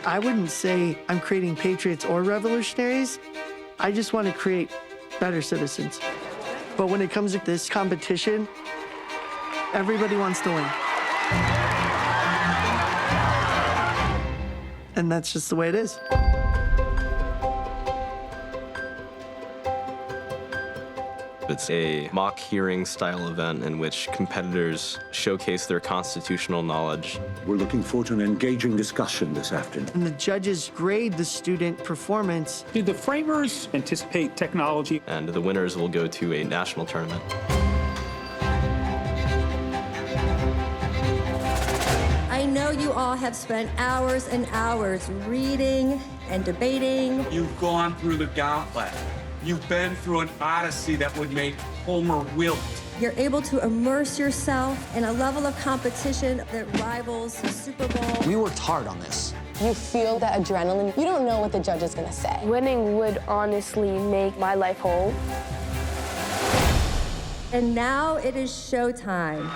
I wouldn't say I'm creating patriots or revolutionaries. I just want to create better citizens. But when it comes to this competition, everybody wants to win. And that's just the way it is. It's a mock hearing style event in which competitors showcase their constitutional knowledge. We're looking forward to an engaging discussion this afternoon. And the judges grade the student performance. Did the framers anticipate technology? And the winners will go to a national tournament. I know you all have spent hours and hours reading and debating. You've gone through the gauntlet. You've been through an odyssey that would make Homer wilt. You're able to immerse yourself in a level of competition that rivals the Super Bowl. We worked hard on this. You feel that adrenaline. You don't know what the judge is going to say. Winning would honestly make my life whole. And now it is showtime.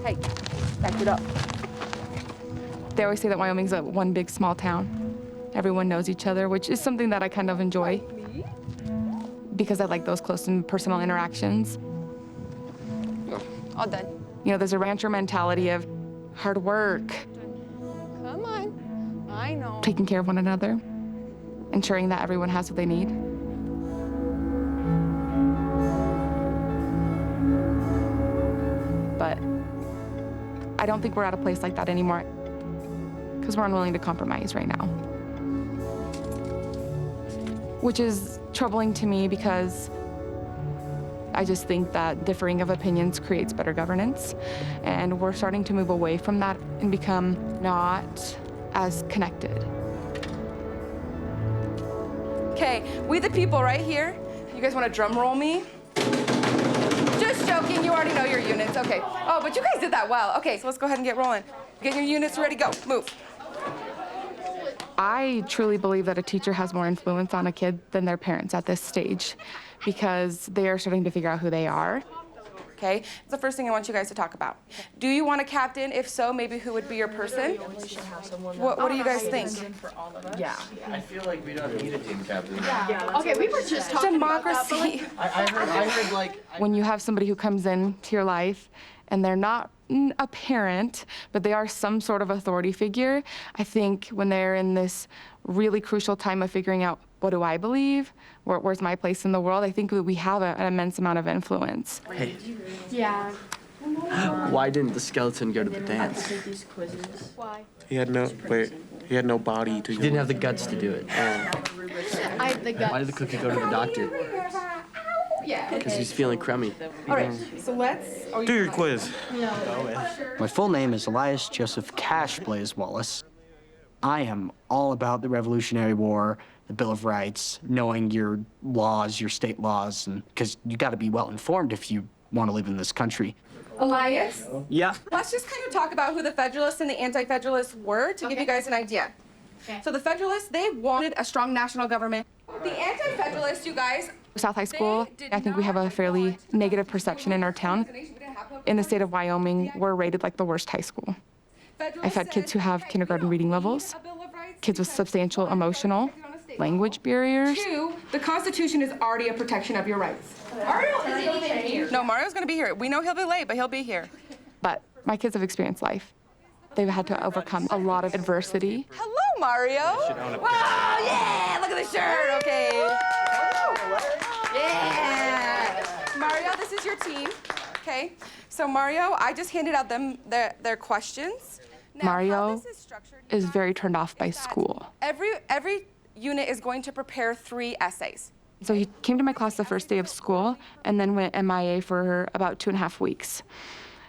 Hey, back it up. They always say that Wyoming's a one big small town. Everyone knows each other, which is something that I kind of enjoy because I like those close and personal interactions. All done. You know, there's a rancher mentality of hard work, Come on. I know. taking care of one another, ensuring that everyone has what they need. But I don't think we're at a place like that anymore because we're unwilling to compromise right now. Which is troubling to me because I just think that differing of opinions creates better governance. And we're starting to move away from that and become not as connected. Okay, we the people right here. You guys want to drum roll me? Just joking, you already know your units. Okay. Oh, but you guys did that well. Okay, so let's go ahead and get rolling. Get your units ready, go, move. I truly believe that a teacher has more influence on a kid than their parents at this stage because they are starting to figure out who they are. Okay, that's the first thing I want you guys to talk about. Do you want a captain? If so, maybe who would be your person? What do you guys think? Yeah. I feel like we don't need a team captain. Okay, we were just talking Democracy. about that, I heard like... When you have somebody who comes into your life and they're not a parent, but they are some sort of authority figure, I think when they're in this really crucial time of figuring out what do I believe, where's my place in the world, I think that we have an immense amount of influence. Hey, Yeah. why didn't the skeleton go to the dance? Why? He had no body to. He didn't have the guts to do it. I have the guts. Why did the cookie go to the doctor? Yeah. Because he's feeling crummy. All right, so let's... Do your quiz. My full name is Elias Joseph Cash Blaze Wallace. I am all about the Revolutionary War, the Bill of Rights, knowing your laws, your state laws, and because you got to be well informed if you want to live in this country. Elias, Yeah. let's just kind of talk about who the Federalists and the Anti-Federalists were to give you guys an idea. So the Federalists, they wanted a strong national government. The Anti-Federalists, you guys... South High School, I think we have a fairly negative perception in our town. In the state of Wyoming, we're rated like the worst high school. I've had kids who have kindergarten reading levels, kids with substantial emotional, language barriers. Two, the Constitution is already a protection of your rights. Mario isn't even here. No, Mario's gonna be here. We know he'll be late, but he'll be here. But my kids have experienced life. They've had to overcome a lot of adversity. Hello, Mario. Wow, yeah, look at the shirt, okay. Yeah. Mario, this is your team, okay? So Mario, I just handed out them their questions. Now, Mario is very turned off by school. Every unit is going to prepare 3 essays. So he came to my class the first day of school and then went MIA for about 2.5 weeks.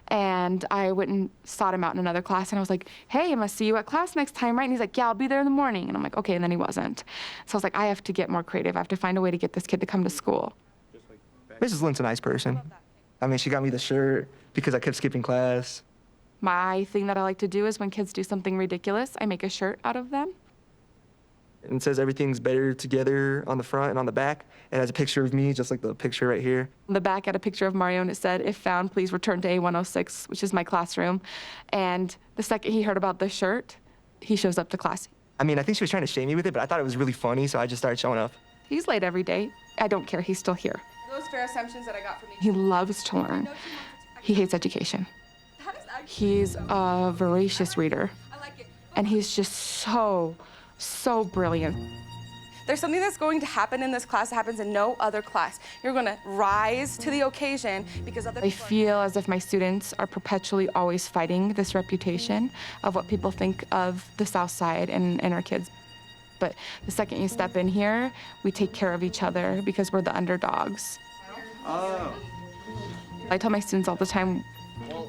And I went and sought him out in another class, and I was like, hey, I must see you at class next time, right? And he's like, yeah, I'll be there in the morning. And I'm like, okay, and then he wasn't. So I was like, I have to get more creative. I have to find a way to get this kid to come to school. Mrs. Lind's a nice person. I mean, she got me the shirt because I kept skipping class. My thing that I like to do is when kids do something ridiculous, I make a shirt out of them. And it says everything's better together on the front and on the back. It has a picture of me, just like the picture right here. On the back had a picture of Mario, and it said, if found, please return to A106, which is my classroom. And the second he heard about this shirt, he shows up to class. I mean, I think she was trying to shame me with it, but I thought it was really funny, so I just started showing up. He's late every day. I don't care, he's still here. Those fair assumptions that I got from you. He loves to learn. He hates education. He's a voracious reader, and he's just so brilliant. There's something that's going to happen in this class that happens in no other class. You're going to rise to the occasion because other I feel as if my students are perpetually always fighting this reputation of what people think of the South Side and our kids. But the second you step in here, we take care of each other because we're the underdogs. I tell my students all the time,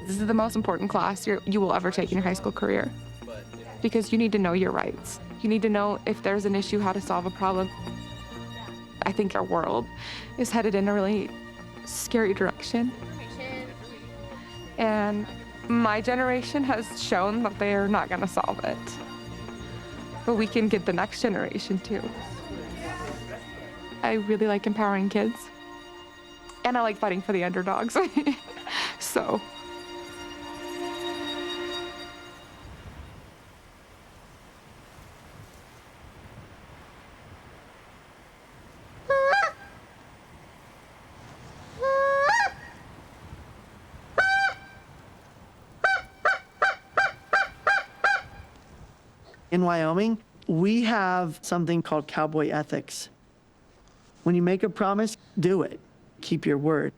this is the most important class you will ever take in your high school career, because you need to know your rights. You need to know if there's an issue, how to solve a problem. I think our world is headed in a really scary direction. And my generation has shown that they're not gonna solve it. But we can get the next generation too. I really like empowering kids. And I like fighting for the underdogs. So. In Wyoming, we have something called cowboy ethics. When you make a promise, do it. Keep your word.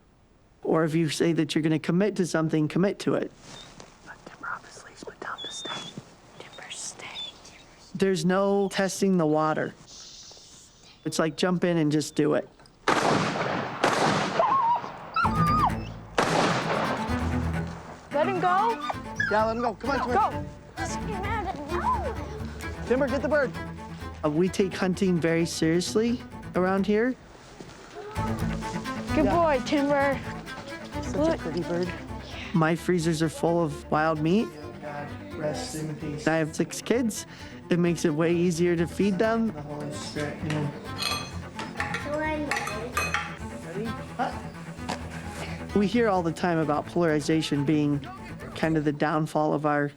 Or if you say that you're going to commit to something, commit to it. Timber off his leash, but tell him to stay. Timber, stay. There's no testing the water. It's like jump in and just do it. Let him go. Yeah, let him go. Come on, Timber. Go. Timber, get the bird. We take hunting very seriously around here. Good boy, Timber. Such a pretty bird. My freezers are full of wild meat. Rest in peace. I have 6 kids. It makes it way easier to feed them. The Holy Spirit, you know. Ready? Huh? We hear all the time about polarization being kind of the downfall of our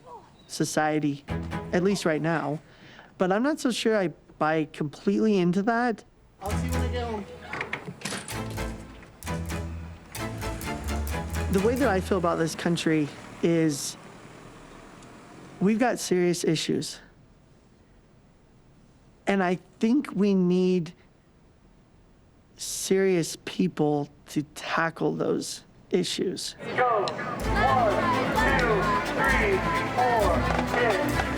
society, at least right now. But I'm not so sure I buy completely into that. I'll see you when I get home. The way that I feel about this country is we've got serious issues. And I think we need serious people to tackle those issues. Go. 1, 2, 3, 4, 6.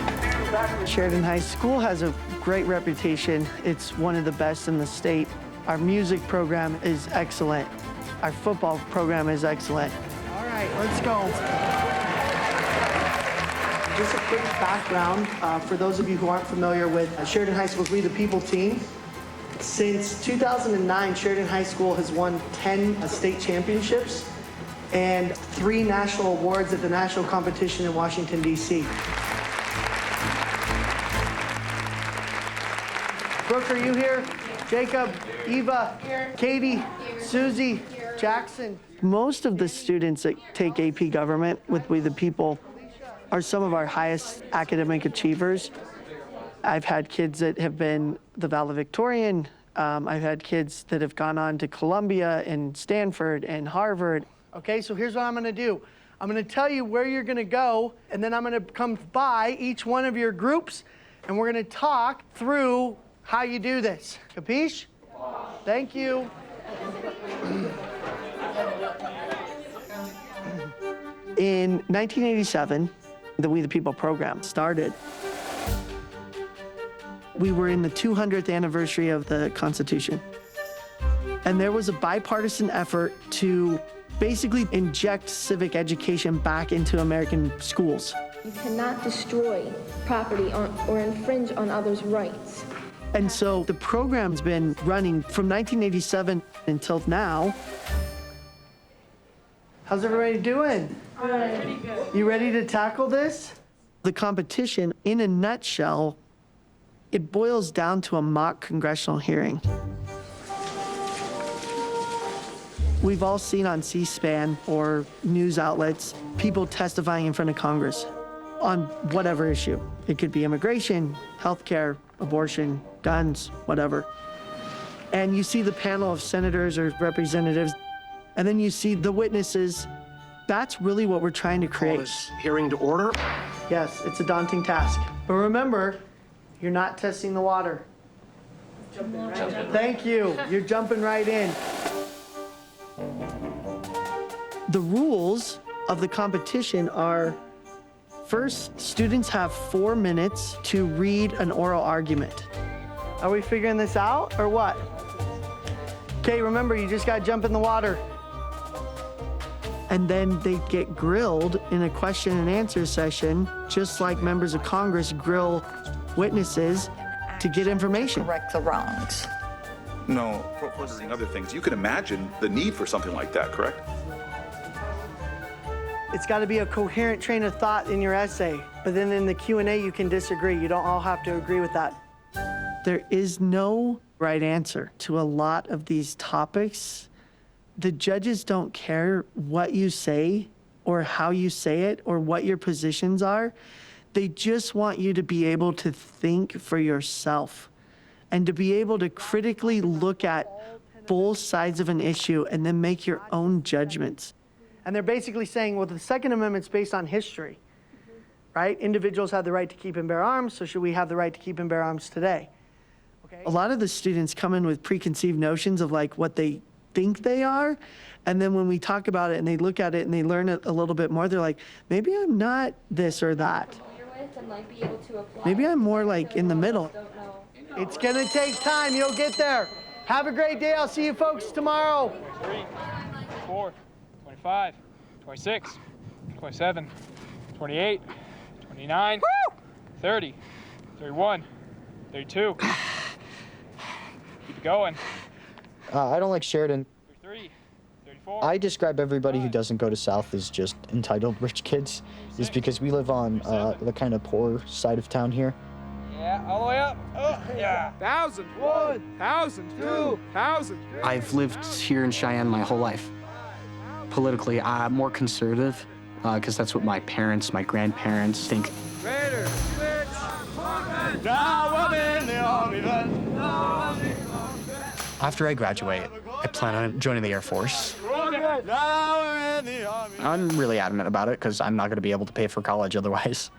Sheridan High School has a great reputation. It's one of the best in the state. Our music program is excellent. Our football program is excellent. All right, let's go. Just a quick background for those of you who aren't familiar with Sheridan High School's We the People team. Since 2009, Sheridan High School has won 10 state championships and 3 national awards at the national competition in Washington, D.C. Brooke, are you here? Jacob, Eva, Katie, Susie, Jackson. Most of the students that take AP Government with We the People are some of our highest academic achievers. I've had kids that have been the valedictorian. I've had kids that have gone on to Columbia and Stanford and Harvard. Okay, so here's what I'm gonna do. I'm gonna tell you where you're gonna go, and then I'm gonna come by each one of your groups, and we're gonna talk through how you do this. Capiche? Thank you. In 1987, the We the People program started. We were in the 200th anniversary of the Constitution. And there was a bipartisan effort to basically inject civic education back into American schools. You cannot destroy property or infringe on others' rights. And so the program's been running from 1987 until now. How's everybody doing? Pretty good. You ready to tackle this? The competition, in a nutshell, it boils down to a mock congressional hearing. We've all seen on C-SPAN or news outlets people testifying in front of Congress on whatever issue. It could be immigration, healthcare, abortion, guns, whatever. And you see the panel of senators or representatives, and then you see the witnesses. That's really what we're trying to create. Call this hearing to order. Yes, it's a daunting task. But remember, you're not testing the water. Thank you. You're jumping right in. The rules of the competition are, first, students have 4 minutes to read an oral argument. Are we figuring this out or what? Okay, remember, you just gotta jump in the water. And then they get grilled in a question and answer session, just like members of Congress grill witnesses to get information. Correct the wrongs. No, processing other things. You can imagine the need for something like that, correct? It's got to be a coherent train of thought in your essay, but then in the Q&A you can disagree. You don't all have to agree with that. There is no right answer to a lot of these topics. The judges don't care what you say or how you say it or what your positions are. They just want you to be able to think for yourself and to be able to critically look at both sides of an issue and then make your own judgments. And they're basically saying, well, the Second Amendment's based on history, right? Individuals have the right to keep and bear arms, so should we have the right to keep and bear arms today? Okay. A lot of the students come in with preconceived notions of like what they think they are, and then when we talk about it and they look at it and they learn it a little bit more, they're like, maybe I'm not this or that. Maybe I'm more like in the middle. It's gonna take time, you'll get there. Have a great day, I'll see you folks tomorrow. 3, 4, 25, 26, 27, 28, 29, 30, 31, 32. Keep it going. I don't like Sheridan. 33, 34. I describe everybody who doesn't go to South as just entitled rich kids, just because we live on the kind of poor side of town here. Yeah, all the way up. Oh, yeah. 1,000, 1,000, 2,000. I've lived here in Cheyenne my whole life. Politically, I'm more conservative, because that's what my parents, my grandparents think. Raiders, switch. Now I'm in the army, After I graduate, I plan on joining the Air Force. I'm really adamant about it because I'm not going to be able to pay for college otherwise.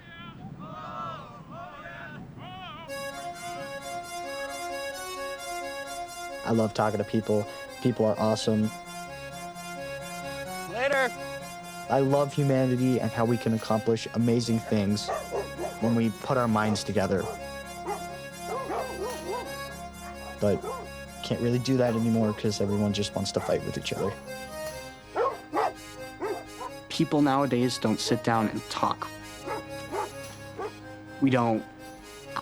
I love talking to people. People are awesome. Later. I love humanity and how we can accomplish amazing things when we put our minds together. But can't really do that anymore because everyone just wants to fight with each other. People nowadays don't sit down and talk. We don't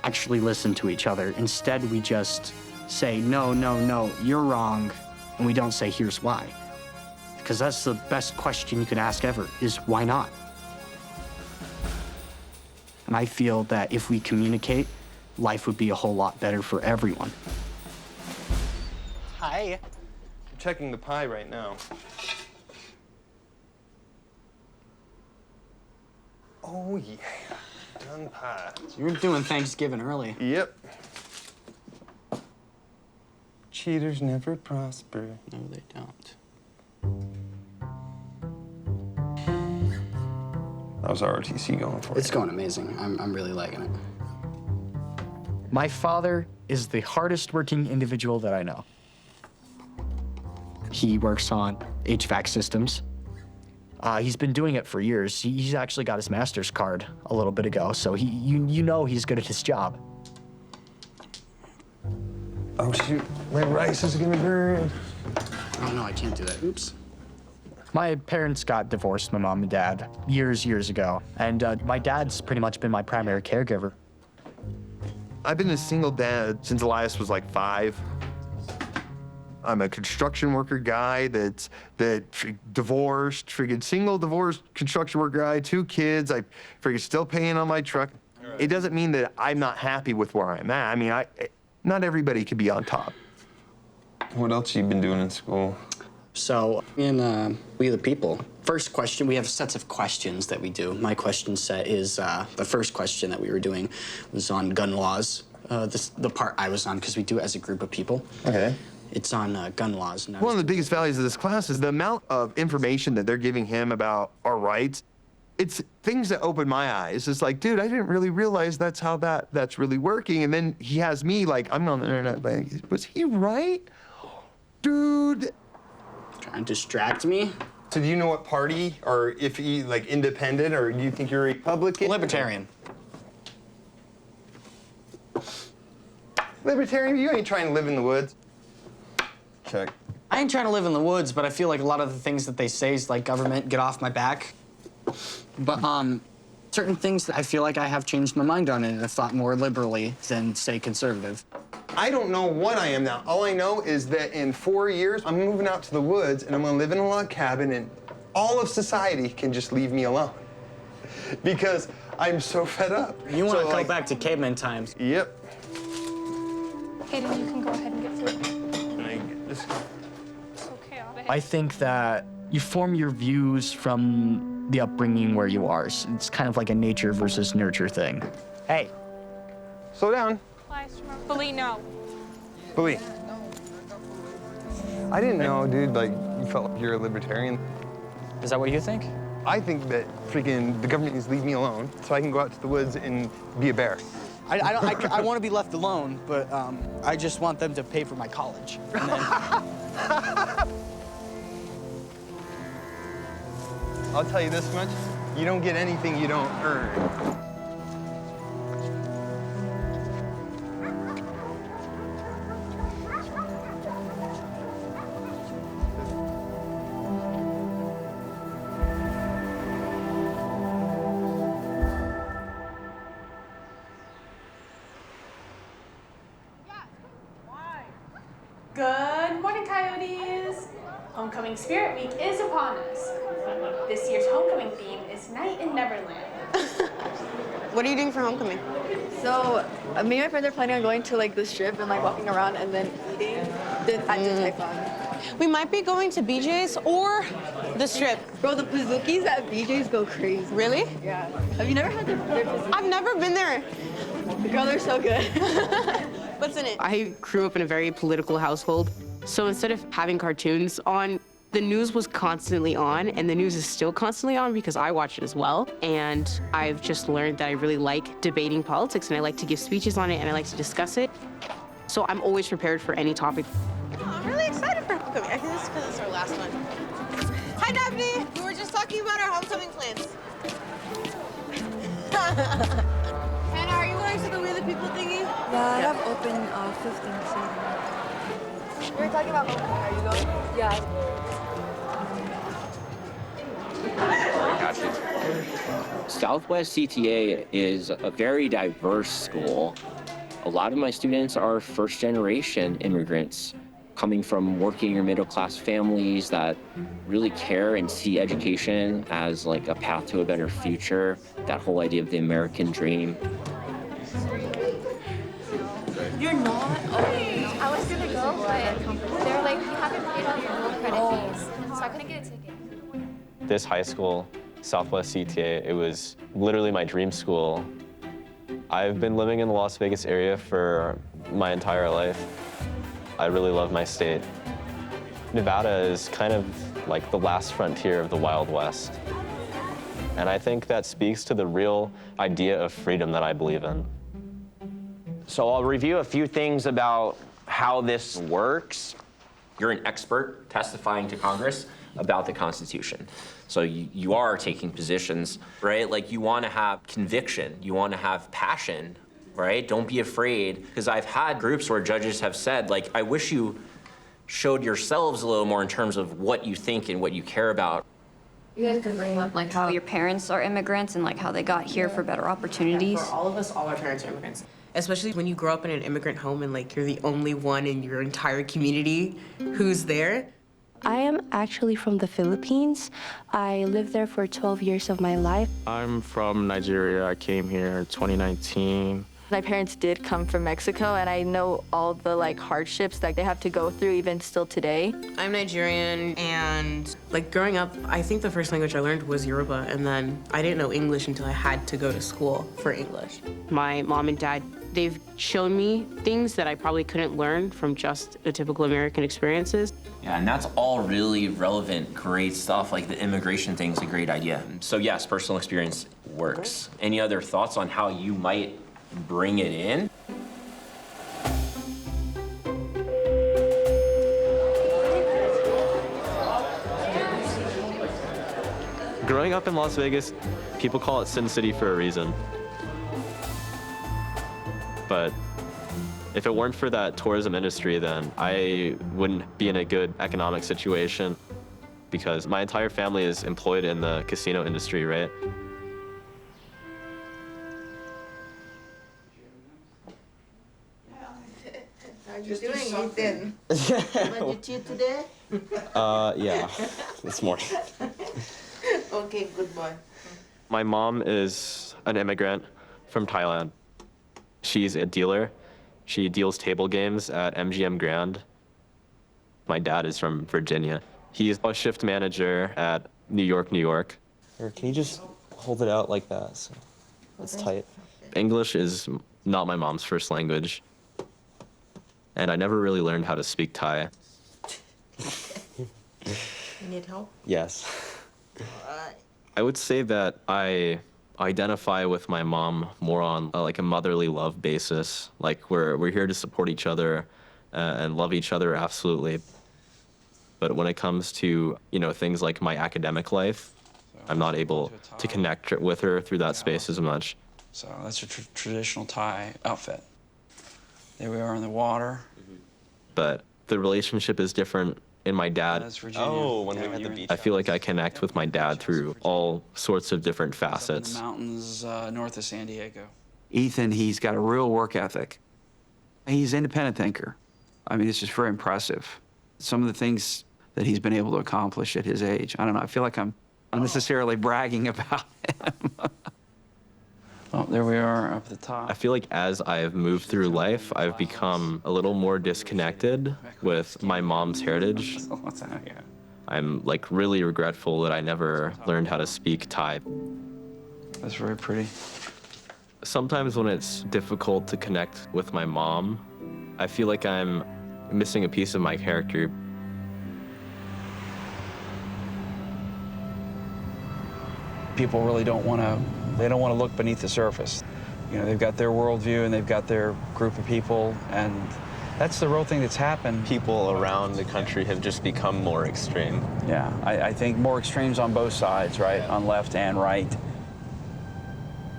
actually listen to each other. Instead, we just say, no, no, no, you're wrong. And we don't say, here's why. Because that's the best question you can ask ever, is why not? And I feel that if we communicate, life would be a whole lot better for everyone. Hi. I'm checking the pie right now. Oh, yeah. Done pie. You're doing Thanksgiving early. Yep. Cheaters never prosper. No, they don't. How's ROTC going for you? It's going amazing. I'm really liking it. My father is the hardest working individual that I know. He works on HVAC systems. He's been doing it for years. He's actually got his master's card a little bit ago, so you know he's good at his job. Oh, shoot. My rice is gonna burn. Oh, no, I can't do that. Oops. My parents got divorced, my mom and dad, years ago. And my dad's pretty much been my primary caregiver. I've been a single dad since Elias was like 5. I'm a construction worker guy that divorced, friggin' single divorced construction worker guy, 2 kids. I friggin' still paying on my truck. It doesn't mean that I'm not happy with where I'm at. I mean, not everybody can be on top. What else you been doing in school? So in We the People, first question, we have sets of questions that we do. My question set is, the first question that we were doing was on gun laws. The part I was on, because we do it as a group of people. Okay. It's on gun laws. One of the biggest values of this class is the amount of information that they're giving him about our rights. It's things that open my eyes. It's like, dude, I didn't really realize that's how that's really working. And then he has me like, I'm on the internet like, was he right? Dude. Trying to distract me. So do you know what party, or if he like independent, or do you think you're a Republican? Libertarian. Libertarian? You ain't trying to live in the woods. Check. I ain't trying to live in the woods, but I feel like a lot of the things that they say is like government, get off my back. But certain things that I feel like I have changed my mind on, and I've thought more liberally than, say, conservative. I don't know what I am now. All I know is that in 4 years, I'm moving out to the woods, and I'm gonna live in a log cabin, and all of society can just leave me alone. Because I'm so fed up. You want to go back to caveman times. Yep. Hayden, you can go ahead and get food. I think that you form your views from the upbringing where you are. So it's kind of like a nature versus nurture thing. Hey. Slow down. Billy, no. Billy. I didn't know, dude, like, you felt like you're a libertarian. Is that what you think? I think that freaking the government needs to leave me alone so I can go out to the woods and be a bear. I want to be left alone, but I just want them to pay for my college. And then... I'll tell you this much, you don't get anything you don't earn. Good morning, Coyotes. Homecoming Spirit Week is upon us. This year's homecoming theme is Night in Neverland. What are you doing for homecoming? So, me and my friends are planning on going to like the strip and like walking around and then eating at Din Tai Fung. We might be going to BJ's or the strip. Bro, the Pizookies at BJ's go crazy. Really? Yeah. Have you never had their Pizookies? I've never been there. Girl, they're so good. What's in it? I grew up in a very political household, so instead of having cartoons on, the news was constantly on, and the news is still constantly on because I watch it as well. And I've just learned that I really like debating politics, and I like to give speeches on it, and I like to discuss it. So I'm always prepared for any topic. I'm really excited for homecoming. I think this is because it's our last one. Hi, Daphne. We were just talking about our homecoming plans. Hannah, are you going to the We the People thingy? Yeah, I have open 15. We were talking about homecoming. Are you going? Yeah. Southwest CTA is a very diverse school. A lot of my students are first-generation immigrants coming from working or middle-class families that really care and see education as like a path to a better future, that whole idea of the American dream. You're not? Oh, I was gonna go, but they were like, you haven't paid all your dual credit fees, so I couldn't get a ticket. This high school, Southwest CTA, it was literally my dream school. I've been living in the Las Vegas area for my entire life. I really love my state. Nevada is kind of like the last frontier of the Wild West. And I think that speaks to the real idea of freedom that I believe in. So I'll review a few things about how this works. You're an expert testifying to Congress about the Constitution. So you are taking positions, right? Like you want to have conviction, you want to have passion, right? Don't be afraid, because I've had groups where judges have said, like, I wish you showed yourselves a little more in terms of what you think and what you care about. You guys can bring up like how your parents are immigrants and like how they got here for better opportunities. For all of us, all our parents are immigrants. Especially when you grow up in an immigrant home and like you're the only one in your entire community who's there. I am actually from the Philippines. I lived there for 12 years of my life. I'm from Nigeria. I came here in 2019. My parents did come from Mexico, and I know all the like hardships that they have to go through even still today. I'm Nigerian, and like growing up, I think the first language I learned was Yoruba, and then I didn't know English until I had to go to school for English. My mom and dad, they've shown me things that I probably couldn't learn from just the typical American experiences. Yeah, and that's all really relevant, great stuff. Like the immigration thing's a great idea. So yes, personal experience works. Any other thoughts on how you might bring it in? Growing up in Las Vegas, people call it Sin City for a reason. But if it weren't for that tourism industry, then I wouldn't be in a good economic situation because my entire family is employed in the casino industry, right? How you doing, Ethan? Did you cheat today? Yeah, this morning. Okay, good boy. My mom is an immigrant from Thailand. She's a dealer. She deals table games at MGM Grand. My dad is from Virginia. He's a shift manager at New York, New York. Or can you just hold it out like that? So it's tight. English is not my mom's first language. And I never really learned how to speak Thai. You need help? Yes. I would say that I identify with my mom more on like a motherly love basis. Like we're here to support each other and love each other absolutely. But when it comes to, you know, things like my academic life, I'm not able to connect with her through that space as much. So that's a traditional Thai outfit. There we are in the water. But the relationship is different in my dad. Oh, when we had the beach. I feel like I connect with my dad through all sorts of different facets. In the mountains north of San Diego. Ethan, he's got a real work ethic. He's an independent thinker. I mean, it's just very impressive. Some of the things that he's been able to accomplish at his age. I don't know, I feel like I'm unnecessarily bragging about him. Oh, there we are up at the top. I feel like as I've moved through life, I've become a little more disconnected with my mom's heritage. I'm like really regretful that I never learned how to speak Thai. That's very pretty. Sometimes when it's difficult to connect with my mom, I feel like I'm missing a piece of my character. People really don't want to look beneath the surface. You know, they've got their worldview and they've got their group of people, and that's the real thing that's happened. People around the country have just become more extreme. Yeah, I think more extremes on both sides, right? Yeah. On left and right,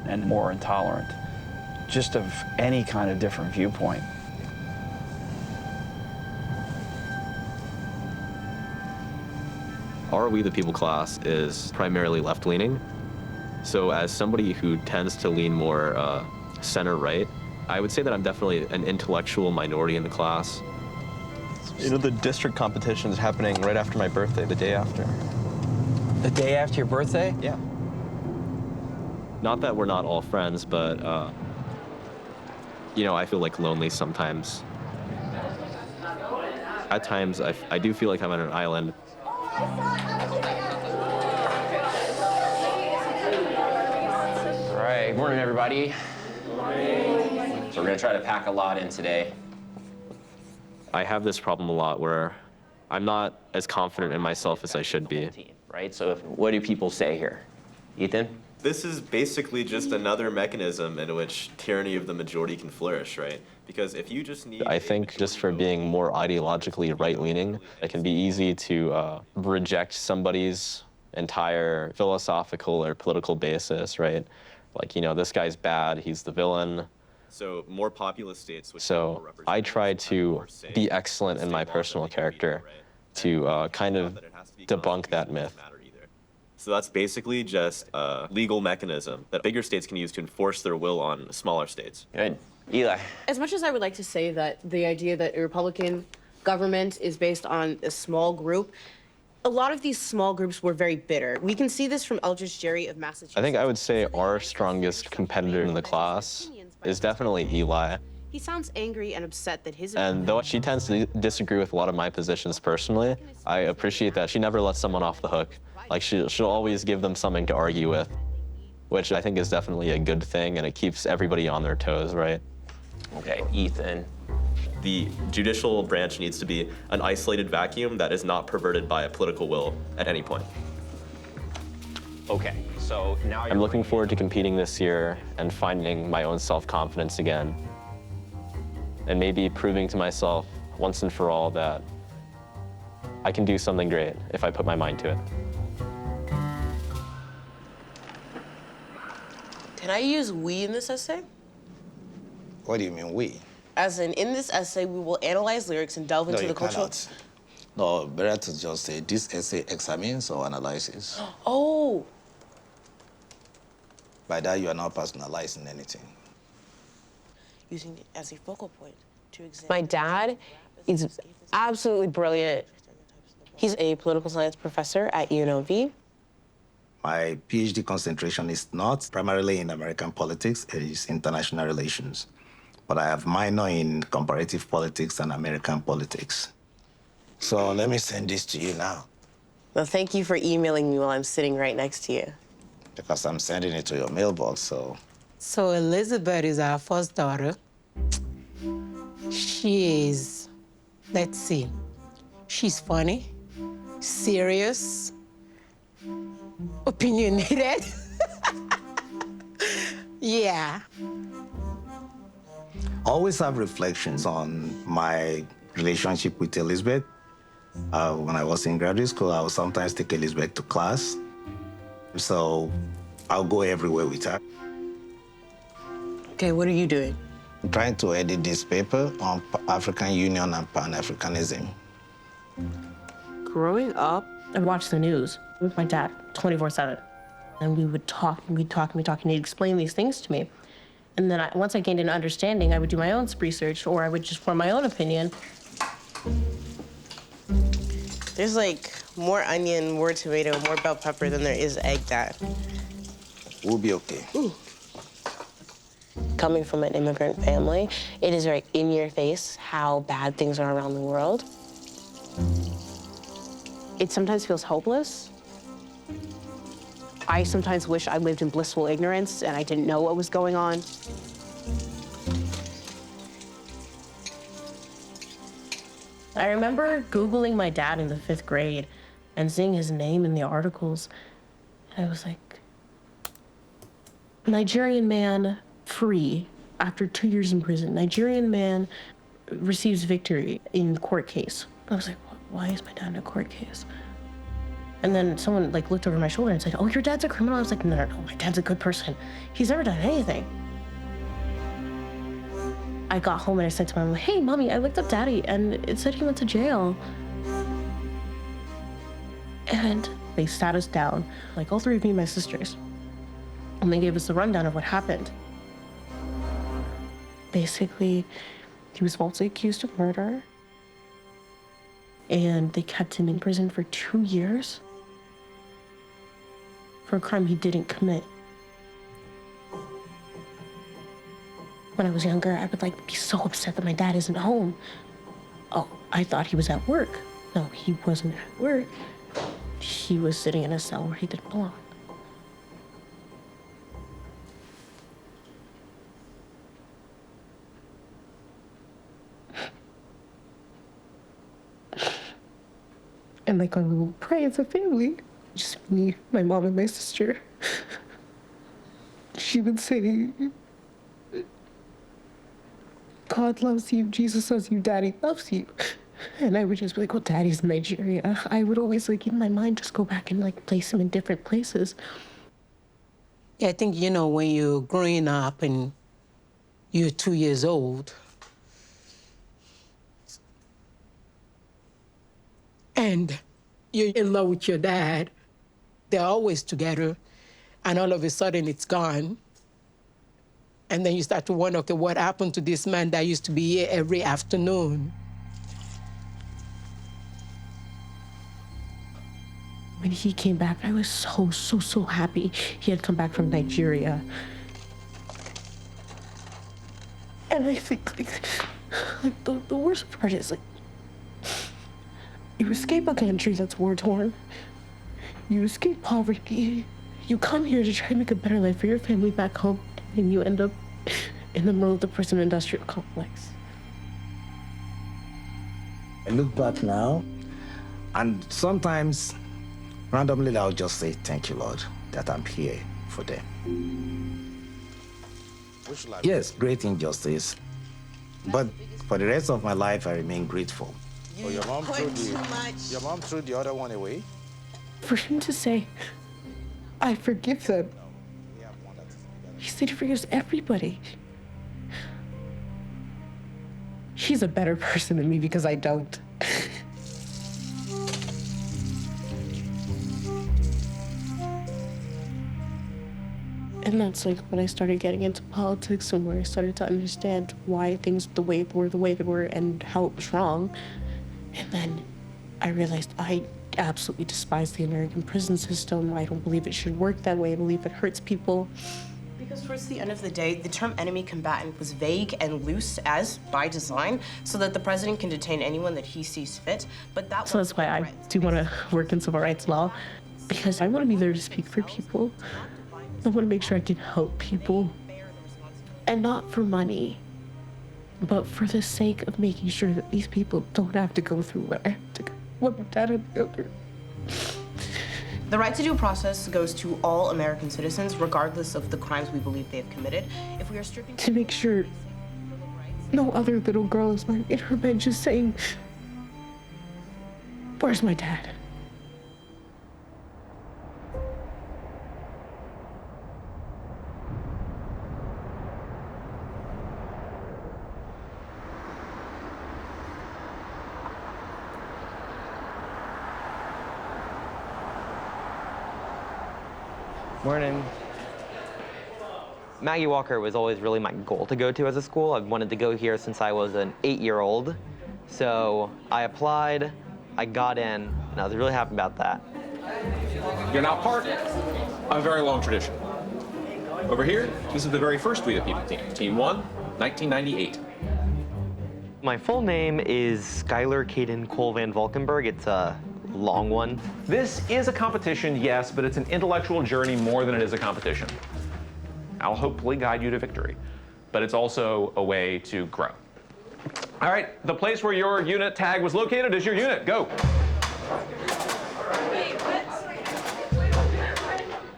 and more intolerant, just of any kind of different viewpoint. Our We the People class is primarily left-leaning. So as somebody who tends to lean more center-right, I would say that I'm definitely an intellectual minority in the class. You know, the district competition is happening right after my birthday, the day after. The day after your birthday? Yeah. Not that we're not all friends, but, you know, I feel like lonely sometimes. At times, I do feel like I'm on an island. All right, good morning, everybody. So we're gonna try to pack a lot in today. I have this problem a lot where I'm not as confident in myself as I should be. Right, so what do people say here? Ethan? This is basically just another mechanism in which tyranny of the majority can flourish, right? Because if you just need... I think just for being more ideologically right-leaning, it can be easy to reject somebody's entire philosophical or political basis, right? Like, you know, this guy's bad, he's the villain. So more populous states. So I try to be excellent in my personal character to kind of debunk that myth. So that's basically just a legal mechanism that bigger states can use to enforce their will on smaller states. Good. Eli. As much as I would like to say that the idea that a Republican government is based on a small group, a lot of these small groups were very bitter. We can see this from Eldridge Gerry of Massachusetts. I think I would say our strongest competitor in the class is definitely Eli. He sounds angry and upset that his... And though she tends to disagree with a lot of my positions personally, I appreciate that she never lets someone off the hook. Like she'll always give them something to argue with, which I think is definitely a good thing, and it keeps everybody on their toes, right? Okay, Ethan. The judicial branch needs to be an isolated vacuum that is not perverted by a political will at any point. Okay, so now I'm looking forward to competing this year and finding my own self-confidence again. And maybe proving to myself once and for all that I can do something great if I put my mind to it. Can I use we in this essay? What do you mean we? As in this essay, we will analyze lyrics and delve into the cultural... No, better to just say this essay examines or analyzes. Oh! By that, you are not personalizing anything. Using it as a focal point to examine... My dad is absolutely brilliant. He's a political science professor at UNLV. My PhD concentration is not primarily in American politics, it is international relations. But I have minor in comparative politics and American politics. So let me send this to you now. Well, thank you for emailing me while I'm sitting right next to you. Because I'm sending it to your mailbox, so... So Elizabeth is our first daughter. She is, let's see, she's funny, serious, opinionated. Yeah. Always have reflections on my relationship with Elizabeth. When I was in graduate school, I would sometimes take Elizabeth to class. So I'll go everywhere with her. Okay, what are you doing? I'm trying to edit this paper on African Union and Pan-Africanism. Growing up, I watched the news with my dad 24/7. And we would talk, and we'd talk, and we'd talk, and he'd explain these things to me. And then once I gained an understanding, I would do my own research, or I would just form my own opinion. There's like more onion, more tomato, more bell pepper than there is egg, Dad. We'll be okay. Ooh. Coming from an immigrant family, it is very in your face how bad things are around the world. It sometimes feels hopeless. I sometimes wish I lived in blissful ignorance and I didn't know what was going on. I remember Googling my dad in the 5th grade and seeing his name in the articles. And I was like, Nigerian man free after 2 years in prison. Nigerian man receives victory in court case. I was like, why is my dad in a court case? And then someone looked over my shoulder and said, oh, your dad's a criminal? I was like, no, my dad's a good person. He's never done anything. I got home and I said to my mom, hey, Mommy, I looked up Daddy and it said he went to jail. And they sat us down, all 3 of me and my sisters. And they gave us a rundown of what happened. Basically, he was falsely accused of murder. And they kept him in prison for 2 years for a crime he didn't commit. When I was younger, I would be so upset that my dad isn't home. Oh, I thought he was at work. No, he wasn't at work. He was sitting in a cell where he didn't belong. And when we would pray as a family, just me, my mom, and my sister, she would say, God loves you, Jesus loves you, Daddy loves you. And I would just be like, well, Daddy's in Nigeria. I would always, in my mind, just go back and, place him in different places. Yeah, I think, when you're growing up and you're 2 years old. And you're in love with your dad. They're always together. And all of a sudden, it's gone. And then you start to wonder, okay, what happened to this man that used to be here every afternoon? When he came back, I was so happy. He had come back from Nigeria. And I think, like the worst part is, like, you escape a country that's war-torn. You escape poverty. You come here to try to make a better life for your family back home, and you end up in the middle of the prison industrial complex. I look back now, and sometimes, randomly, I'll just say, thank you, Lord, that I'm here for them. Yes, great injustice. But for the rest of my life, I remain grateful. Oh, your mom threw the other one away? For him to say, I forgive them. He said he forgives everybody. He's a better person than me because I don't. And that's like when I started getting into politics and where I started to understand why things the way they were and how it was wrong. And then I realized I absolutely despise the American prison system. I don't believe it should work that way. I believe it hurts people. Because towards the end of the day, the term enemy combatant was vague and loose as by design, so that the president can detain anyone that he sees fit. But So that's why I do want to work in civil rights law, because I want to be there to speak for people. I want to make sure I can help people. And not for money, but for the sake of making sure that these people don't have to go through what my dad had to go through. The right to due process goes to all American citizens, regardless of the crimes we believe they have committed. If we are stripping to make sure no other little girl is lying in her bed just saying, "Where's my dad?" Morning. Maggie Walker was always really my goal to go to as a school. I've wanted to go here since I was an 8-year-old. So I applied, I got in, and I was really happy about that. You're now part of a very long tradition. Over here, this is the very first We the People team. Team 1, 1998. My full name is Skylar Caden Cole Van Valkenburg. It's a long one. This is a competition, yes, but it's an intellectual journey more than it is a competition. I'll hopefully guide you to victory, but it's also a way to grow. All right, the place where your unit tag was located is your unit. Go.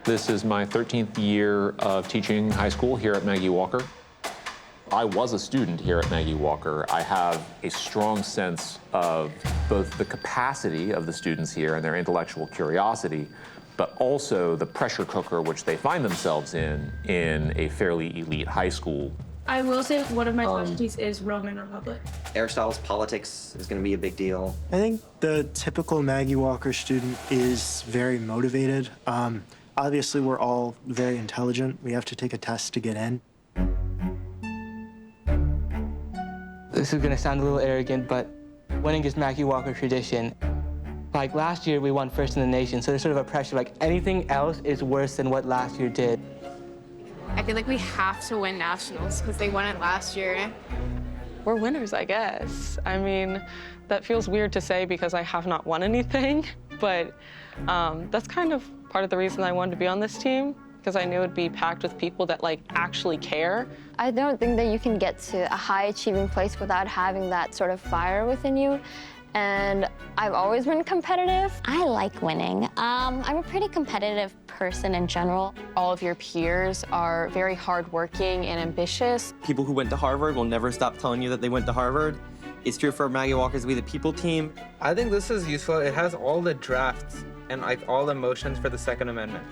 This is my 13th year of teaching high school here at Maggie Walker. I was a student here at Maggie Walker. I have a strong sense of both the capacity of the students here and their intellectual curiosity, but also the pressure cooker which they find themselves in a fairly elite high school. I will say one of my specialties is Roman Republic. Aristotle's politics is going to be a big deal. I think the typical Maggie Walker student is very motivated. Obviously, we're all very intelligent. We have to take a test to get in. This is gonna sound a little arrogant, but winning is Maggie Walker tradition. Like last year, we won first in the nation, so there's sort of a pressure, like anything else is worse than what last year did. I feel like we have to win nationals because they won it last year. We're winners, I guess. I mean, that feels weird to say because I have not won anything, but that's kind of part of the reason I wanted to be on this team, because I knew it'd be packed with people that like actually care. I don't think that you can get to a high achieving place without having that sort of fire within you. And I've always been competitive. I like winning. I'm a pretty competitive person in general. All of your peers are very hardworking and ambitious. People who went to Harvard will never stop telling you that they went to Harvard. It's true for Maggie Walker's We the People team. I think this is useful. It has all the drafts and like all the motions for the Second Amendment.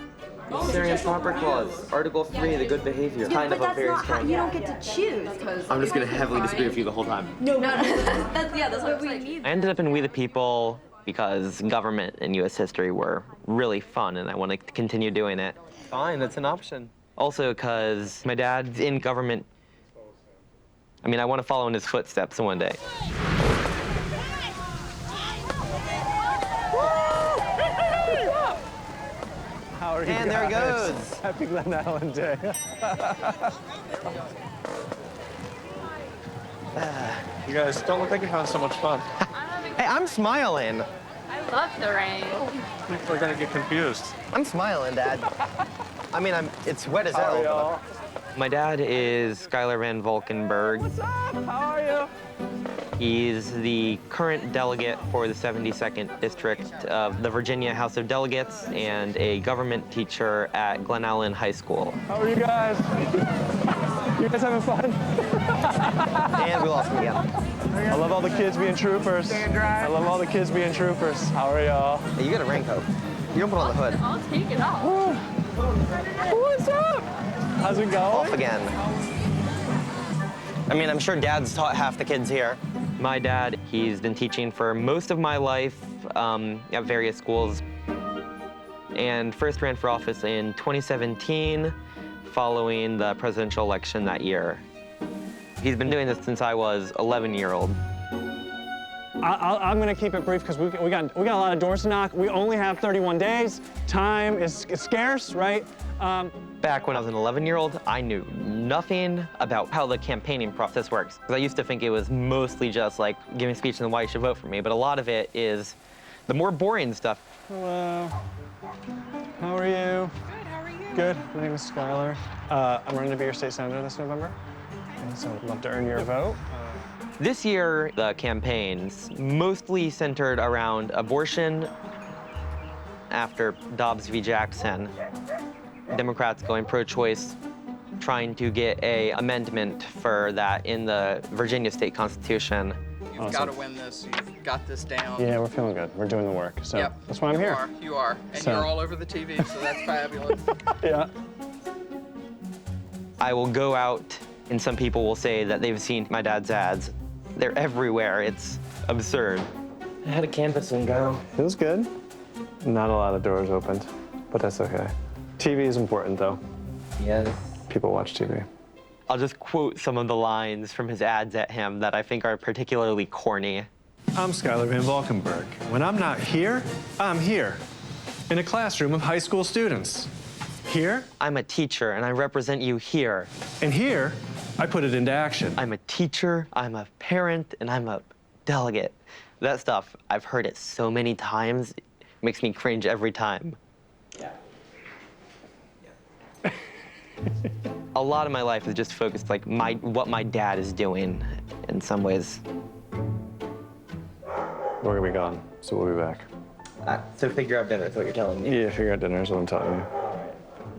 Syrian proper clause, Article 3, the good behavior. Kind of a very strong. You don't get to choose. I'm just gonna heavily disagree with you the whole time. No. That's what we need. I ended up in We the People because government and U.S. history were really fun, and I want to continue doing it. Fine, that's an option. Also because my dad's in government. I mean, I want to follow in his footsteps one day. How are you And there he guys? goes. Happy Glen Allen Day. You guys don't look like you're having so much fun. Hey, I'm smiling. I love the rain. People are gonna get confused. I'm smiling, Dad. I mean, it's wet as hell. y'all? My dad is Schuyler Van Valkenburg. What's up? How are you? He's the current delegate for the 72nd District of the Virginia House of Delegates and a government teacher at Glen Allen High School. How are you guys? You guys having fun? And we lost him again. I love all the kids being troopers. I love all the kids being troopers. How are y'all? Hey, you got a raincoat. You don't put on the hood. I'll take it off. What's up? How's it going? Off again. I mean, I'm sure Dad's taught half the kids here. My dad, he's been teaching for most of my life at various schools, and first ran for office in 2017 following the presidential election that year. He's been doing this since I was 11-year-old. I'm gonna keep it brief because we got a lot of doors to knock. We only have 31 days. Time is scarce, right? Back when I was an 11-year-old, I knew nothing about how the campaigning process works. Because I used to think it was mostly just like giving a speech and why you should vote for me, but a lot of it is the more boring stuff. Hello. How are you? Good, how are you? Good. My name is Schuyler. I'm running to be your state senator this November, and so I'd love to earn your vote. This year, the campaigns mostly centered around abortion after Dobbs v. Jackson. Democrats going pro-choice, trying to get an amendment for that in the Virginia state constitution. Awesome. Got to win this. You've got this down. Yeah, we're feeling good. We're doing the work, so Yep. that's why I'm here. You are. And So- you're all over the TV, so that's fabulous. Yeah. I will go out, and some people will say that they've seen my dad's ads. They're everywhere. It's absurd. I had a canvas and go. It was good. Not a lot of doors opened, but that's okay. TV is important, though. Yes. People watch TV. I'll just quote some of the lines from his ads at him that I think are particularly corny. I'm Schuyler Van Valkenburg. When I'm not here, I'm here. In a classroom of high school students. Here? I'm a teacher, and I represent you here. And here, I put it into action. I'm a teacher, I'm a parent, and I'm a delegate. That stuff, I've heard it so many times, it makes me cringe every time. Yeah. A lot of my life is just focused like what my dad is doing in some ways. We're gonna be gone, so we'll be back. So figure out dinner is what you're telling me. Yeah, figure out dinner is what I'm telling you.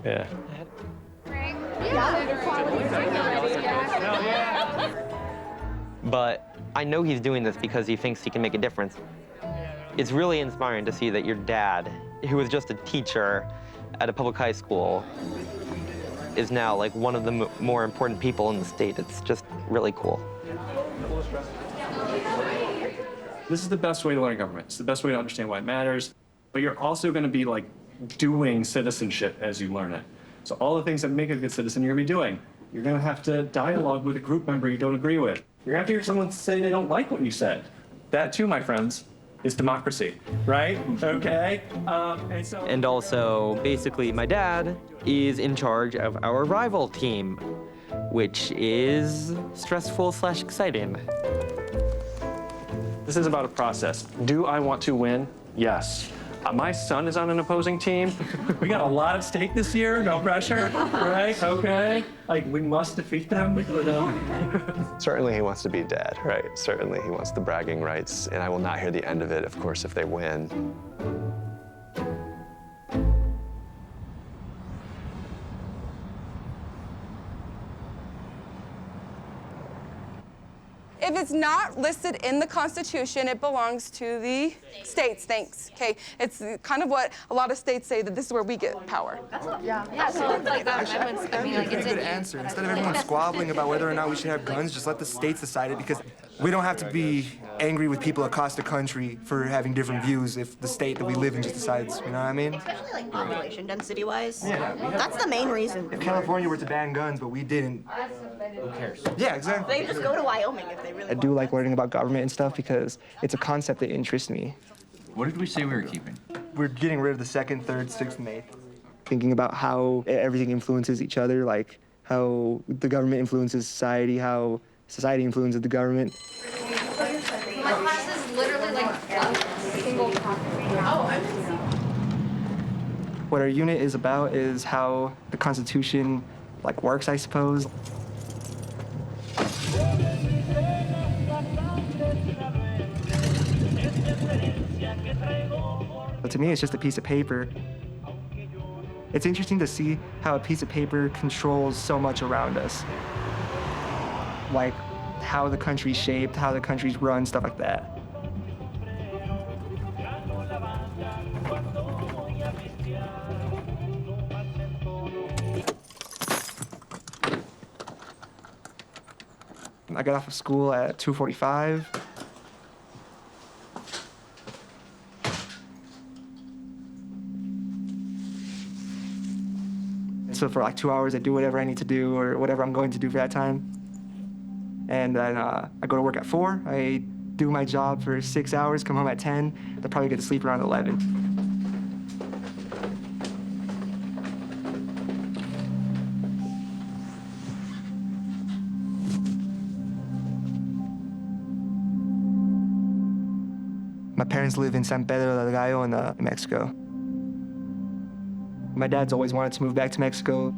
Yeah. But I know he's doing this because he thinks he can make a difference. It's really inspiring to see that your dad, who was just a teacher at a public high school, is now like one of the more important people in the state. It's just really cool. This is the best way to learn government. It's the best way to understand why it matters. But you're also going to be like doing citizenship as you learn it. So all the things that make a good citizen, you're going to be doing. You're going to have to dialogue with a group member you don't agree with. You're going to have to hear someone say they don't like what you said. That too, my friends, is democracy, right? Okay? And also, basically, my dad is in charge of our rival team, which is stressful/exciting. This is about a process. Do I want to win? Yes. My son is on an opposing team. We got a lot at stake this year, no pressure, right? Okay. Like, we must defeat them. Certainly he wants to be dad, right? Certainly he wants the bragging rights, and I will not hear the end of it, of course, if they win. If it's not listed in the Constitution, it belongs to the states. Thanks. Okay, it's kind of what a lot of states say, that this is where we get power. Yeah, so like that amendment's, I mean, like, That's a good answer. Instead of everyone squabbling about whether or not we should have guns, just let the states decide it, because we don't have to be angry with people across the country for having different views if the state that we live in just decides, you know what I mean? Especially like population density-wise. Yeah. That's the main reason. If California were to ban guns, but we didn't, who cares? Yeah, exactly. They just go to Wyoming if they really I do like learning about government and stuff because it's a concept that interests me. What did we say we were keeping? We're getting rid of the 2nd, 3rd, 6th, and 8th. Thinking about how everything influences each other, like how the government influences society, how society influences the government. My class is literally like a single topic. Oh, I'm What our unit is about is how the Constitution like works, I suppose. But to me, it's just a piece of paper. It's interesting to see how a piece of paper controls so much around us. Like how the country's shaped, how the country's run, stuff like that. I got off of school at 2:45. So for like 2 hours, I do whatever I need to do or whatever I'm going to do for that time. And then I go to work at 4. I do my job for 6 hours, come home at 10. I'll probably get to sleep around 11. My parents live in San Pedro del Gallo in Mexico. My dad's always wanted to move back to Mexico.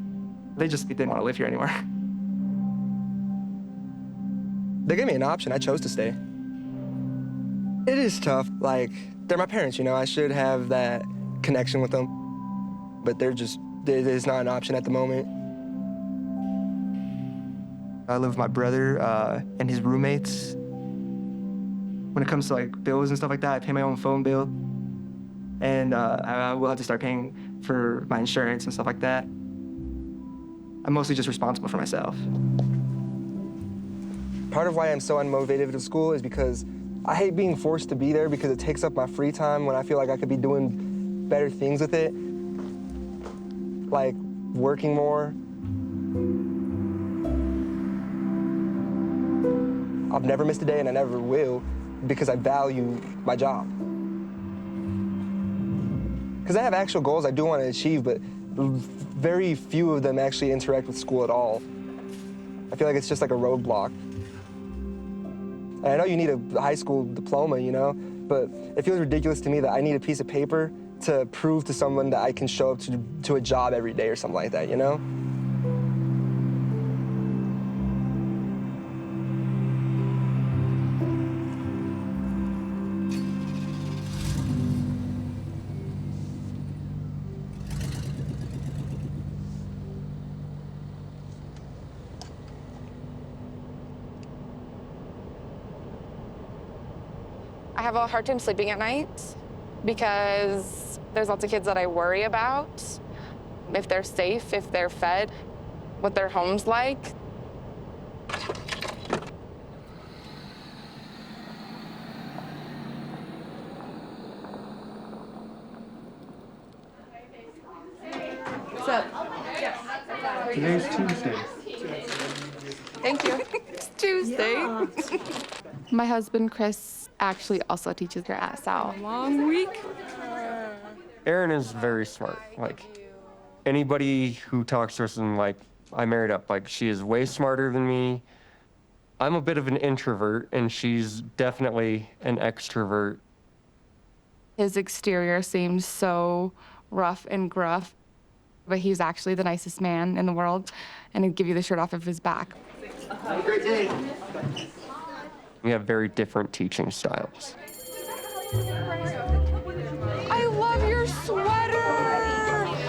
They just didn't want to live here anymore. They gave me an option. I chose to stay. It is tough. Like, they're my parents, you know. I should have that connection with them. But it is not an option at the moment. I live with my brother and his roommates. When it comes to like bills and stuff like that, I pay my own phone bill. And I will have to start paying for my insurance and stuff like that. I'm mostly just responsible for myself. Part of why I'm so unmotivated to school is because I hate being forced to be there because it takes up my free time when I feel like I could be doing better things with it. Like working more. I've never missed a day and I never will because I value my job. Because I have actual goals I do want to achieve, but very few of them actually interact with school at all. I feel like it's just like a roadblock. And I know you need a high school diploma, you know, but it feels ridiculous to me that I need a piece of paper to prove to someone that I can show up to a job every day or something like that, you know? I have a hard time sleeping at night because there's lots of kids that I worry about. If they're safe, if they're fed, what their home's like. What's up? Today's Tuesday. Thank you. It's Tuesday. My husband, Chris, actually also teaches her ass out. Long week. Erin is very smart. Like, anybody who talks to us and, like, I married up, like, she is way smarter than me. I'm a bit of an introvert, and she's definitely an extrovert. His exterior seems so rough and gruff, but he's actually the nicest man in the world, and he'd give you the shirt off of his back. Have a great day. We have very different teaching styles. I love your sweater.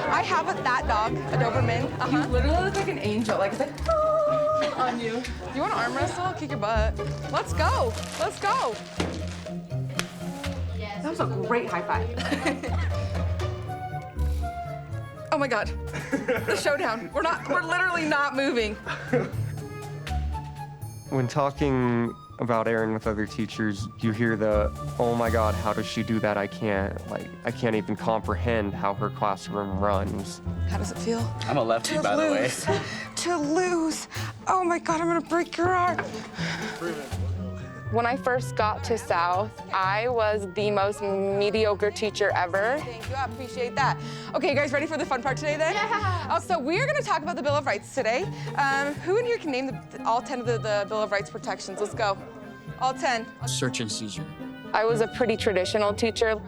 I have that dog, a Doberman. You literally look like an angel. Like, it's like, oh. On you. You want to arm wrestle? Kick your butt. Let's go. Let's go. That was a great high five. Oh my God. The showdown. We're literally not moving. When talking about Erin with other teachers, you hear the, oh my God, how does she do that? I can't even comprehend how her classroom runs. How does it feel? I'm a lefty, by the way. To lose. Oh my God, I'm gonna break your arm. When I first got to South, I was the most mediocre teacher ever. Thank you, I appreciate that. Okay, you guys ready for the fun part today then? Yeah. So we are gonna talk about the Bill of Rights today. Who in here can name all 10 of the Bill of Rights protections? Let's go. All 10. Search and seizure. I was a pretty traditional teacher,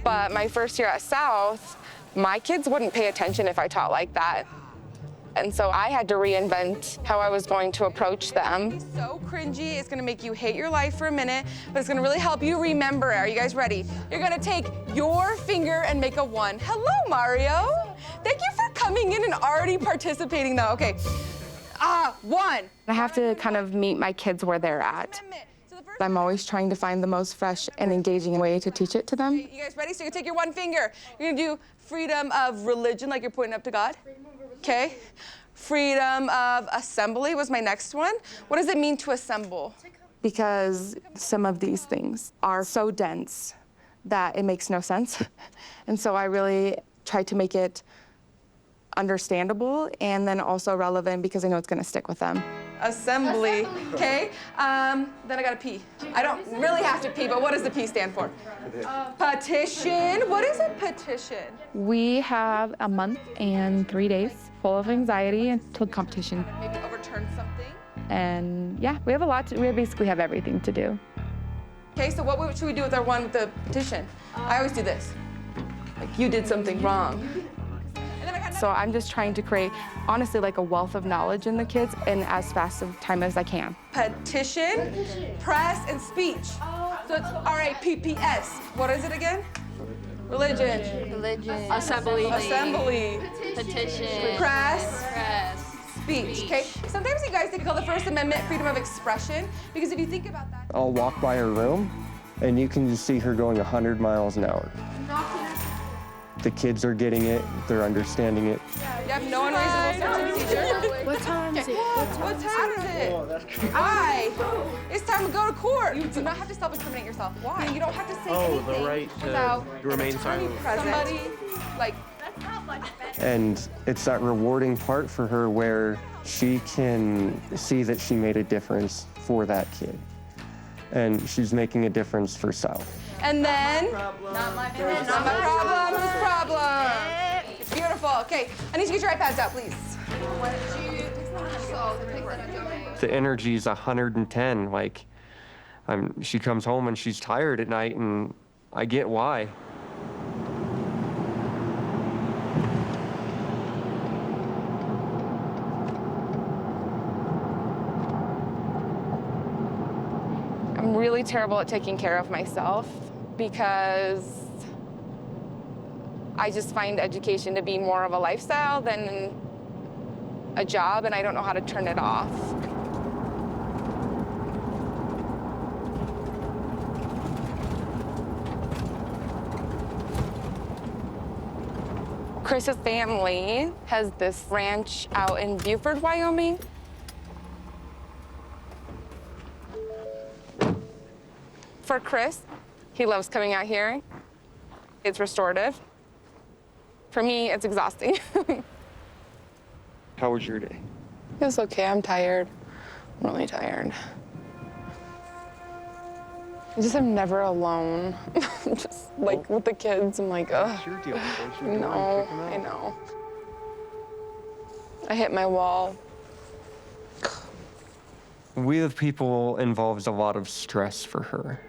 but my first year at South, my kids wouldn't pay attention if I taught like that. And so I had to reinvent how I was going to approach them. It's so cringy, it's gonna make you hate your life for a minute, but it's gonna really help you remember it. Are you guys ready? You're gonna take your finger and make a 1. Hello, Mario. Thank you for coming in and already participating though. Okay, 1. I have to kind of meet my kids where they're at. I'm always trying to find the most fresh and engaging way to teach it to them. You guys ready? So you take your 1 finger. You're gonna do freedom of religion, like you're pointing up to God. Okay. Freedom of assembly was my next one. What does it mean to assemble? Because some of these things are so dense that it makes no sense. And so I really try to make it understandable and then also relevant because I know it's gonna stick with them. Assembly, okay? Then I gotta pee. I don't really have to pee, but what does the P stand for? Petition. What is a petition? We have a month and 3 days full of anxiety until competition. Maybe overturn something. And yeah, we have a lot we basically have everything to do. Okay, so what should we do with our one with the petition? I always do this. Like you did something wrong. So I'm just trying to create, honestly, like a wealth of knowledge in the kids in as fast of time as I can. Petition, press, and speech. So it's RAPPS. What is it again? Religion. Religion. Assembly. Assembly. Petition. Press. Speech, okay? Sometimes you guys think of the First Amendment, freedom of expression, because if you think about that. I'll walk by her room, and you can just see her going 100 miles an hour. The kids are getting it, they're understanding it. You have no unreasonable search and seizure. What time is it? What time is it? Why? It's time to go to court. You do not have to self-incriminate yourself. Why? You don't have to say anything the right without to remain silent. Somebody, like, And it's that rewarding part for her where she can see that she made a difference for that kid. And she's making a difference for South. and then, not my problem, whose problem? It's beautiful. Okay, I need you to get your iPads out, please. The energy's 110. Like, she comes home and she's tired at night, and I get why. I'm really terrible at taking care of myself because I just find education to be more of a lifestyle than a job, and I don't know how to turn it off. Chris's family has this ranch out in Buford, Wyoming. For Chris, he loves coming out here. It's restorative. For me, it's exhausting. How was your day? It was okay. I'm tired. I'm really tired. I just am never alone. Just like with the kids, I'm like, ugh. It's your deal. It's your No, door. Kick 'em out. I know. I hit my wall. We the People involves a lot of stress for her.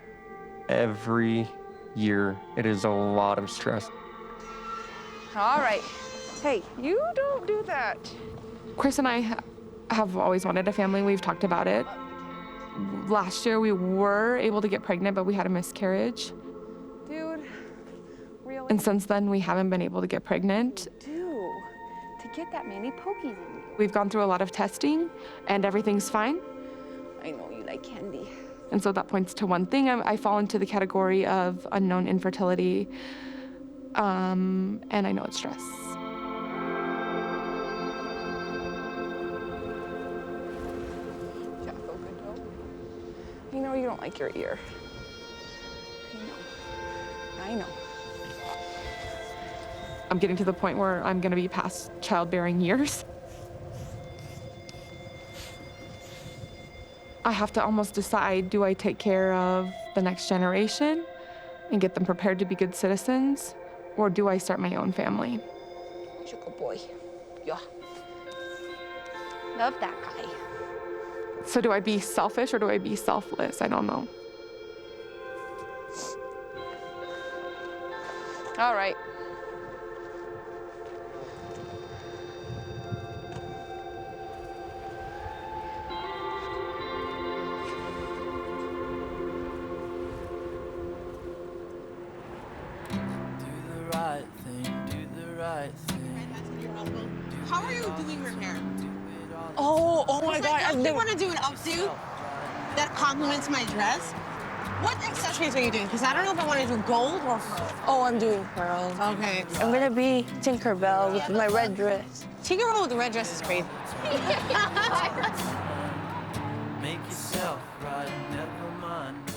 Every year, it is a lot of stress. All right. Hey, you don't do that. Chris and I have always wanted a family. We've talked about it. Last year, we were able to get pregnant, but we had a miscarriage. Dude, really? And since then, we haven't been able to get pregnant. Dude, to get that many pokies in you. We've gone through a lot of testing and everything's fine. I know you like candy. And so that points to one thing. I fall into the category of unknown infertility, and I know it's stress. You know you don't like your ear. I know. I'm getting to the point where I'm gonna be past childbearing years. I have to almost decide, do I take care of the next generation and get them prepared to be good citizens, or do I start my own family? He's a good boy. Yeah. Love that guy. So do I be selfish or do I be selfless? I don't know. All right. How are you doing your hair? Oh my God. I really want to do an updo that complements my dress. What accessories are you doing? Because I don't know if I want to do gold or pearl. Oh, I'm doing pearls. Okay. I'm gonna be Tinkerbell with my red dress. Tinkerbell with the red dress is crazy.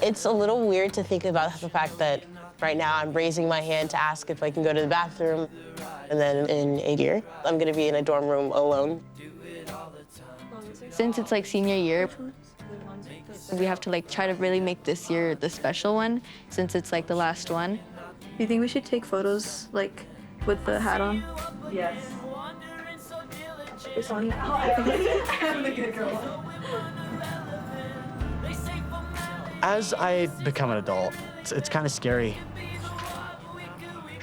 It's a little weird to think about the fact that right now I'm raising my hand to ask if I can go to the bathroom. And then in a year, I'm gonna be in a dorm room alone. Since it's like senior year, we have to like try to really make this year the special one, since it's like the last one. Do you think we should take photos like with the hat on? Yes. It's on. I'm the good girl. As I become an adult, it's kind of scary.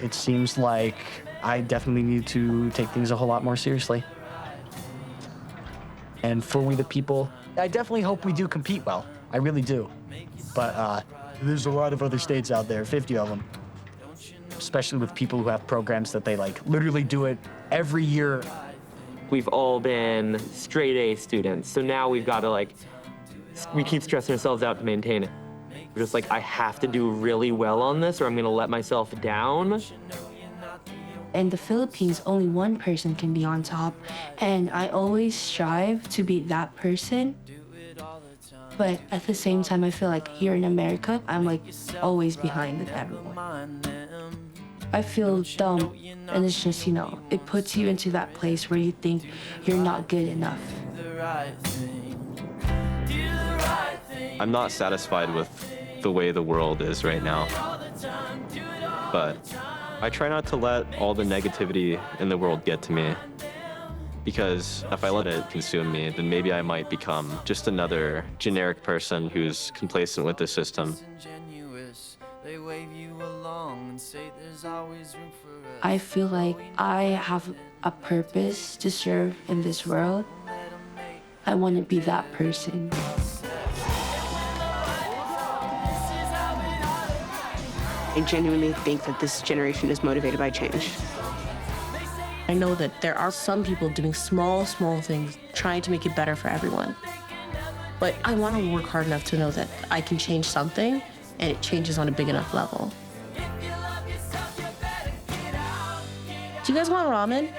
It seems like I definitely need to take things a whole lot more seriously. And for we the people, I definitely hope we do compete well. I really do. But there's a lot of other states out there, 50 of them. Especially with people who have programs that they like literally do it every year. We've all been straight A students, so now we've got to we keep stressing ourselves out to maintain it. We're just like, I have to do really well on this or I'm gonna let myself down. In the Philippines, only one person can be on top, and I always strive to be that person. But at the same time, I feel like here in America, I'm like always behind everyone. I feel dumb, and it's just, it puts you into that place where you think you're not good enough. I'm not satisfied with the way the world is right now, but I try not to let all the negativity in the world get to me, because if I let it consume me, then maybe I might become just another generic person who's complacent with the system. I feel like I have a purpose to serve in this world. I want to be that person. I genuinely think that this generation is motivated by change. I know that there are some people doing small things, trying to make it better for everyone. But I want to work hard enough to know that I can change something, and it changes on a big enough level. Do you guys want ramen?